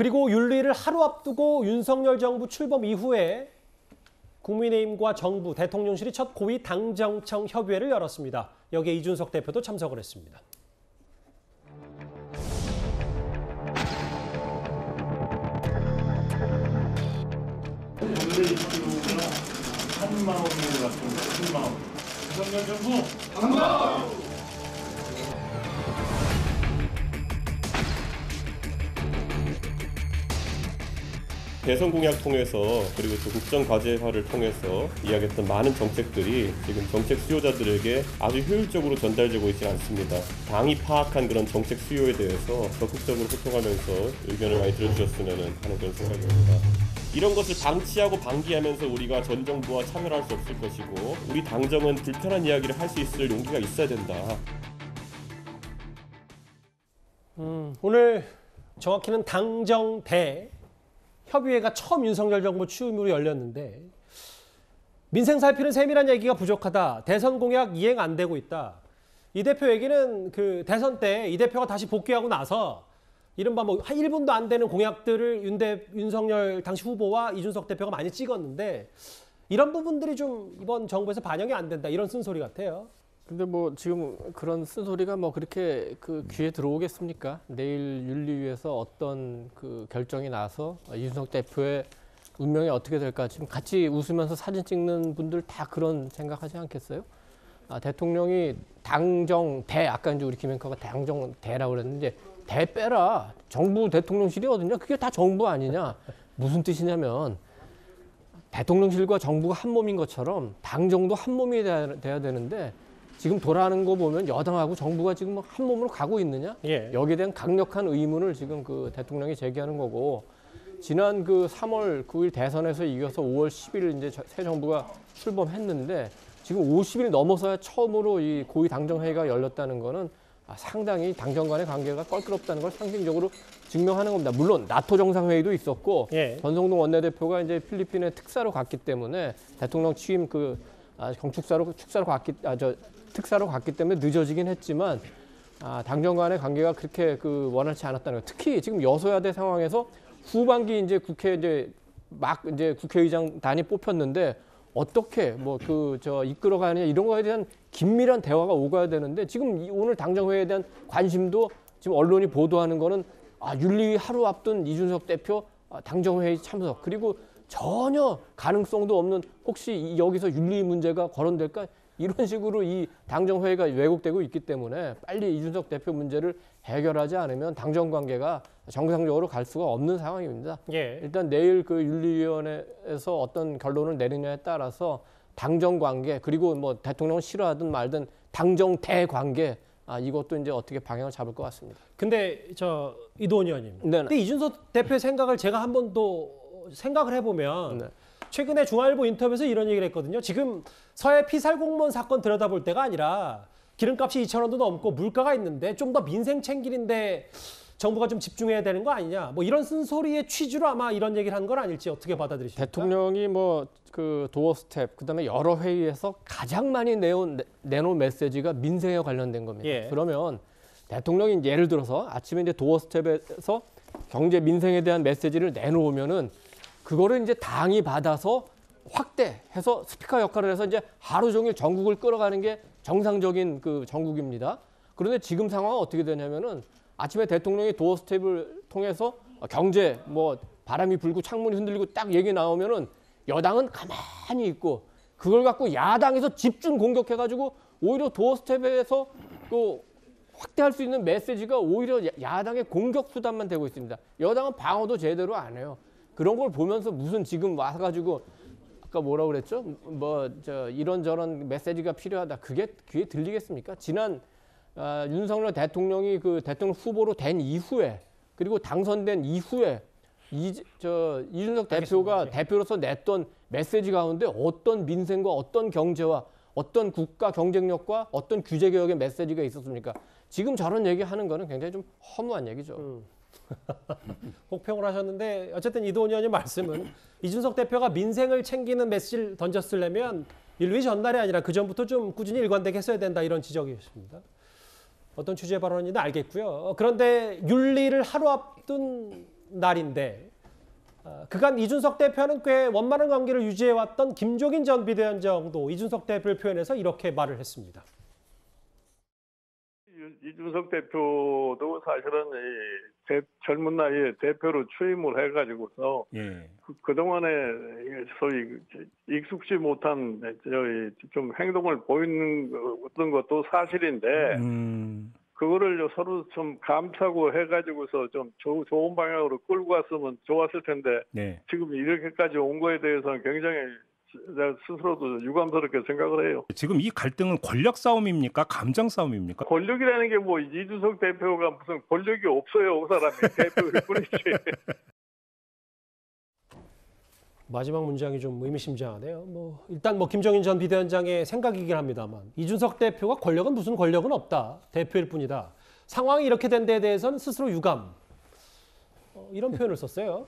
그리고 윤리를 하루 앞두고 윤석열 정부 출범 이후에 국민의힘과 정부, 대통령실이 첫 고위 당정청 협의회를 열었습니다. 여기에 이준석 대표도 참석을 했습니다. 오늘의 이슈가 한마음일 같은 한마음. 윤석열 정부 한마음! 대선 공약 통해서 그리고 또 국정과제화를 통해서 이야기했던 많은 정책들이 지금 정책 수요자들에게 아주 효율적으로 전달되고 있지 않습니다. 당이 파악한 그런 정책 수요에 대해서 적극적으로 소통하면서 의견을 많이 들어주셨으면 하는 그런 생각입니다. 이런 것을 방치하고 방기하면서 우리가 전 정부와 참여를 할 수 없을 것이고 우리 당정은 불편한 이야기를 할 수 있을 용기가 있어야 된다. 오늘 정확히는 당정대 협의회가 처음 윤석열 정부 취임 이후로 열렸는데 민생 살피는 세밀한 얘기가 부족하다. 대선 공약 이행 안 되고 있다. 이 대표 얘기는 그 대선 때 이 대표가 다시 복귀하고 나서 이른바 뭐 한 1분도 안 되는 공약들을 윤석열 당시 후보와 이준석 대표가 많이 찍었는데 이런 부분들이 좀 이번 정부에서 반영이 안 된다. 이런 쓴소리 같아요. 근데 뭐 지금 그런 쓴소리가 뭐 그렇게 그 귀에 들어오겠습니까? 내일 윤리위에서 어떤 그 결정이 나서 이준석 대표의 운명이 어떻게 될까? 지금 같이 웃으면서 사진 찍는 분들 다 그런 생각하지 않겠어요? 대통령이 당정대, 아까 이제 우리 김행커가 당정대라고 그랬는데 대 빼라. 정부 대통령실이 어딨냐? 그게 다 정부 아니냐? 무슨 뜻이냐면 대통령실과 정부가 한 몸인 것처럼 당정도 한 몸이 돼야 되는데 지금 돌아가는 거 보면 여당하고 정부가 지금 한 몸으로 가고 있느냐? 예. 여기에 대한 강력한 의문을 지금 그 대통령이 제기하는 거고 지난 그 3월 9일 대선에서 이겨서 5월 10일 이제 새 정부가 출범했는데 지금 50일 넘어서야 처음으로 이 고위 당정회의가 열렸다는 거는 상당히 당정 간의 관계가 껄끄럽다는 걸 상징적으로 증명하는 겁니다. 물론 나토 정상회의도 있었고 예. 권성동 원내대표가 이제 필리핀에 특사로 갔기 때문에 대통령 취임 특사로 갔기 때문에 늦어지긴 했지만 당정 간의 관계가 그렇게 그 원활치 않았다는 거. 특히 지금 여소야대 상황에서 후반기 이제 국회 이제 국회의장단이 뽑혔는데 어떻게 이끌어가느냐 이런 거에 대한 긴밀한 대화가 오가야 되는데 지금 오늘 당정회의에 대한 관심도 지금 언론이 보도하는 거는 윤리위 하루 앞둔 이준석 대표 당정회의 참석 그리고 전혀 가능성도 없는 혹시 여기서 윤리 문제가 거론될까 이런 식으로 이 당정회의가 왜곡되고 있기 때문에 빨리 이준석 대표 문제를 해결하지 않으면 당정 관계가 정상적으로 갈 수가 없는 상황입니다. 예. 일단 내일 그 윤리위원회에서 어떤 결론을 내리냐에 따라서 당정 관계 그리고 뭐 대통령을 싫어하든 말든 당정 대관계 이것도 이제 어떻게 방향을 잡을 것 같습니다. 근데 이도원 의원님. 네네. 근데 이준석 대표의 생각을 제가 한 번 더 생각을 해보면 네. 최근에 중앙일보 인터뷰에서 이런 얘기를 했거든요. 지금 서해 피살 공무원 사건 들여다볼 때가 아니라 기름값이 2,000원도 넘고 물가가 있는데 좀 더 민생 챙기는데 정부가 좀 집중해야 되는 거 아니냐. 뭐 이런 쓴소리의 취지로 아마 이런 얘기를 한 건 아닐지 어떻게 받아들이십니까? 대통령이 뭐 그 도어 스텝 그다음에 여러 회의에서 가장 많이 내놓은 메시지가 민생에 관련된 겁니다. 예. 그러면 대통령이 예를 들어서 아침에 이제 도어 스텝에서 경제 민생에 대한 메시지를 내놓으면은 그거를 이제 당이 받아서 확대해서 스피커 역할을 해서 이제 하루 종일 전국을 끌어가는 게 정상적인 그 정국입니다. 그런데 지금 상황은 어떻게 되냐면은 아침에 대통령이 도어 스텝을 통해서 경제 뭐 바람이 불고 창문이 흔들리고 딱 얘기 나오면은 여당은 가만히 있고 그걸 갖고 야당에서 집중 공격해가지고 오히려 도어 스텝에서 또 확대할 수 있는 메시지가 오히려 야당의 공격 수단만 되고 있습니다. 여당은 방어도 제대로 안 해요. 그런 걸 보면서 무슨 지금 와가지고 아까 뭐라고 그랬죠? 이런저런 메시지가 필요하다. 그게 귀에 들리겠습니까? 지난 윤석열 대통령이 그 대통령 후보로 된 이후에 그리고 당선된 이후에 이준석 대표가 대표로서 냈던 메시지 가운데 어떤 민생과 어떤 경제와 어떤 국가 경쟁력과 어떤 규제 개혁의 메시지가 있었습니까? 지금 저런 얘기하는 거는 굉장히 좀 허무한 얘기죠. 혹평을 하셨는데 어쨌든 이도원 의원님 말씀은 이준석 대표가 민생을 챙기는 메시지를 던졌으려면 윤리위 전날이 아니라 그 전부터 좀 꾸준히 일관되게 했어야 된다 이런 지적이었습니다. 어떤 취지의 발언인지 알겠고요. 그런데 윤리를 하루 앞둔 날인데 그간 이준석 대표는 꽤 원만한 관계를 유지해왔던 김종인 전 비대위원장도 이준석 대표를 표현해서 이렇게 말을 했습니다. 이준석 대표도 사실은 젊은 나이에 대표로 취임을 해가지고서 예. 그동안에 소위 익숙지 못한 좀 행동을 보이는 어떤 것도 사실인데 그거를 서로 좀 감싸고 해가지고서 좀 좋은 방향으로 끌고 갔으면 좋았을 텐데 네. 지금 이렇게까지 온 거에 대해서는 굉장히 내가 스스로도 유감스럽게 생각을 해요. 지금 이 갈등은 권력 싸움입니까? 감정 싸움입니까? 권력이라는 게 뭐 이준석 대표가 무슨 권력이 없어요. 그 사람이 대표일 뿐이지. 마지막 문장이 좀 의미심장하네요. 일단 김종인 전 비대위원장의 생각이긴 합니다만 이준석 대표가 권력은 무슨 권력은 없다. 대표일 뿐이다. 상황이 이렇게 된 데에 대해서는 스스로 유감. 이런 표현을 썼어요.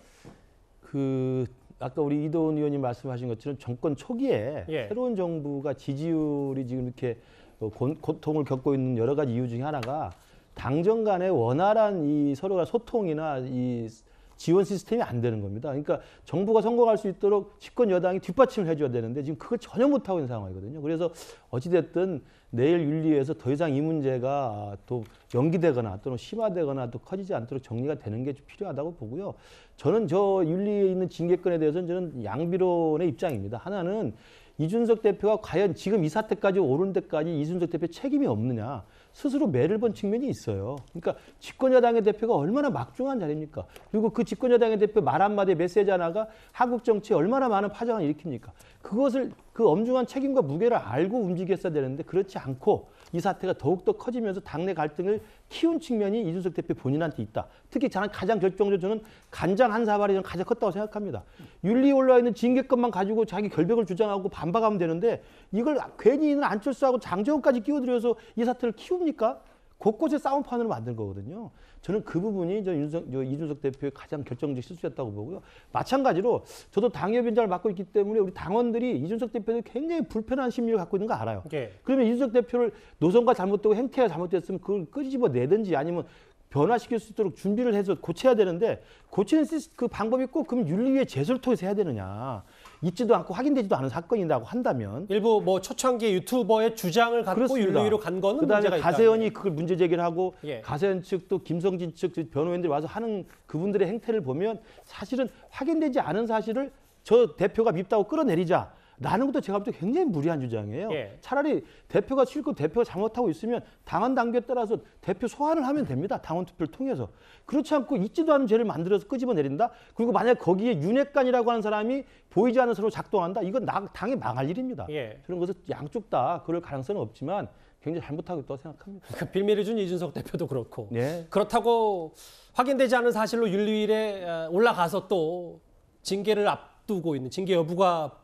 아까 우리 이도훈 의원님 말씀하신 것처럼 정권 초기에 새로운 정부가 지지율이 지금 이렇게 고통을 겪고 있는 여러 가지 이유 중에 하나가 당정 간의 원활한 이 서로가 소통이나 이 지원 시스템이 안 되는 겁니다. 그러니까 정부가 성공할 수 있도록 집권 여당이 뒷받침을 해줘야 되는데 지금 그걸 전혀 못하고 있는 상황이거든요. 그래서 어찌됐든 내일 윤리위에서 더 이상 이 문제가 또 연기되거나 또는 심화되거나 또 커지지 않도록 정리가 되는 게 좀 필요하다고 보고요. 저는 저 윤리위에 있는 징계권에 대해서는 저는 양비론의 입장입니다. 하나는 이준석 대표가 과연 지금 이 사태까지 오른 데까지 이준석 대표 책임이 없느냐. 스스로 매를 번 측면이 있어요. 그러니까 집권여당의 대표가 얼마나 막중한 자리입니까? 그리고 그 집권여당의 대표 말 한마디 메시지 하나가 한국 정치에 얼마나 많은 파장을 일으킵니까? 그것을 그 엄중한 책임과 무게를 알고 움직였어야 되는데 그렇지 않고 이 사태가 더욱더 커지면서 당내 갈등을 키운 측면이 이준석 대표 본인한테 있다. 특히 가장 결정적으로 저는 간장 한 사발이 가장 컸다고 생각합니다. 윤리에 올라와 있는 징계권만 가지고 자기 결백을 주장하고 반박하면 되는데 이걸 괜히 있는 안철수하고 장제원까지 끼워들여서 이 사태를 키웁니까? 곳곳에 싸움판으로 만든 거거든요. 저는 그 부분이 이준석 대표의 가장 결정적 실수였다고 보고요. 마찬가지로 저도 당협위원장을 맡고 있기 때문에 우리 당원들이 이준석 대표는 굉장히 불편한 심리를 갖고 있는 거 알아요. 그러면 이준석 대표를 노선과 잘못되고 행태가 잘못됐으면 그걸 끄집어내든지 아니면 변화시킬 수 있도록 준비를 해서 고쳐야 되는데 고치는 그 방법이 꼭 그럼 윤리위의 제소를 통해서 해야 되느냐. 있지도 않고 확인되지도 않은 사건이라고 한다면 일부 초창기 유튜버의 주장을 갖고 그렇습니다. 윤리위로 간 거는 그다음에 문제가 있다. 가세현이 그걸 문제 제기를 하고 예. 가세현 측 또 김성진 측 변호인들이 와서 하는 그분들의 행태를 보면 사실은 확인되지 않은 사실을 저 대표가 밉다고 끌어내리자. 라는 것도 제가 볼 때 굉장히 무리한 주장이에요. 예. 차라리 대표가 싫고 대표가 잘못하고 있으면 당헌 당규에 따라서 대표 소환을 하면 됩니다. 당원 투표를 통해서. 그렇지 않고 있지도 않은 죄를 만들어서 끄집어내린다. 그리고 만약 거기에 윤핵관이라고 하는 사람이 보이지 않는 서로 작동한다. 이건 당이 망할 일입니다. 예. 그런 것을 양쪽 다 그럴 가능성은 없지만 굉장히 잘못하고 있다고 생각합니다. 그 빌미를 준 이준석 대표도 그렇고 예. 그렇다고 확인되지 않은 사실로 윤리위에 올라가서 또 징계를 앞두고 있는 징계 여부가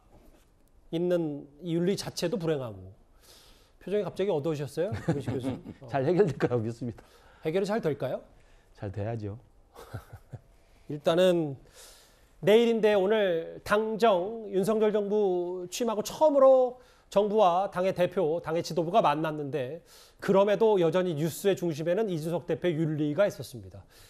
있는 이 윤리 자체도 불행하고 표정이 갑자기 어두우셨어요? 김민식 교수. 잘 해결될 거라고 믿습니다. 해결이 잘 될까요? 잘 돼야죠. 일단은 내일인데 오늘 당정 윤석열 정부 취임하고 처음으로 정부와 당의 대표, 당의 지도부가 만났는데 그럼에도 여전히 뉴스의 중심에는 이준석 대표의 윤리가 있었습니다.